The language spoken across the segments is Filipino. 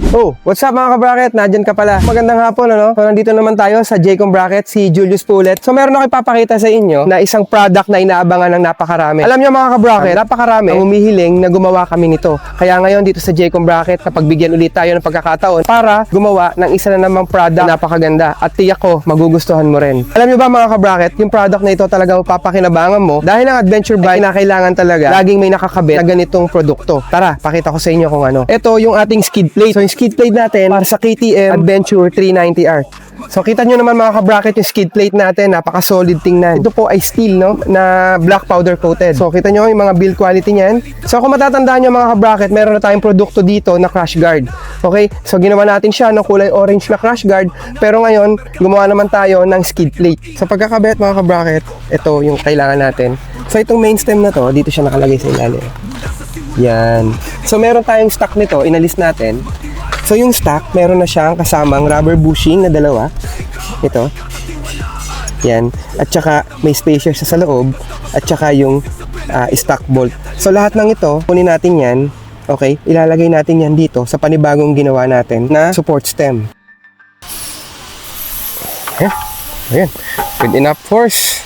Oh, what's up mga ka-bracket? Nandyan ka pala. Magandang hapon, ano? So, nandito naman tayo sa Jcom Bracket, si Julius Pulet. So, meron ako ipapakita sa inyo na isang product na inaabangan ng napakarami. Alam nyo mga ka-bracket, napakarami ang umihiling na gumawa kami nito. Kaya ngayon dito sa Jcom Bracket, napagbigyan ulit tayo ng pagkakataon para gumawa ng isa na namang product na napakaganda. At tiyak ko, magugustuhan mo rin. Alam nyo ba mga ka-bracket, yung product na ito talagang papakinabangan mo dahil ang adventure bike na kailangan talaga laging may nakakabit na ganitong produkto. Tara, pakita ko sa inyo kung ano. Ito yung ating skid plate. So, yung skid plate natin para sa KTM Adventure 390R. So kita nyo naman mga ka-bracket yung skid plate natin, napaka-solid tingnan. Ito po ay steel, no, na black powder coated. So kita nyo yung mga build quality niyan. So kung matatandaan nyo mga ka-bracket, meron na tayong produkto dito na crash guard. Okay, so ginawa natin siya ng kulay orange na crash guard, pero ngayon gumawa naman tayo ng skid plate. Sa pagkakabit mga ka-bracket, ito yung kailangan natin. So itong main stem na to, dito siya nakalagay sa ilalim. Yan. So meron tayong stock nito, inalis natin. So yung stock, meron na siyang kasamang rubber bushing na dalawa. Ito. Yan. At saka may spacer sa loob. At saka yung stock bolt. So lahat ng ito, kunin natin yan. Okay? Ilalagay natin yan dito sa panibagong ginawa natin na support stem. Ayan. Good enough force.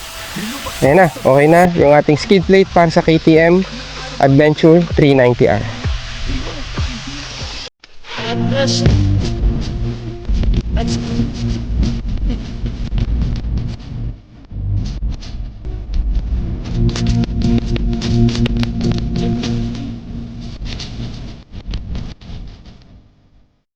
Ayan na. Okay na. Yung ating skid plate para sa KTM Adventure 390R. Let's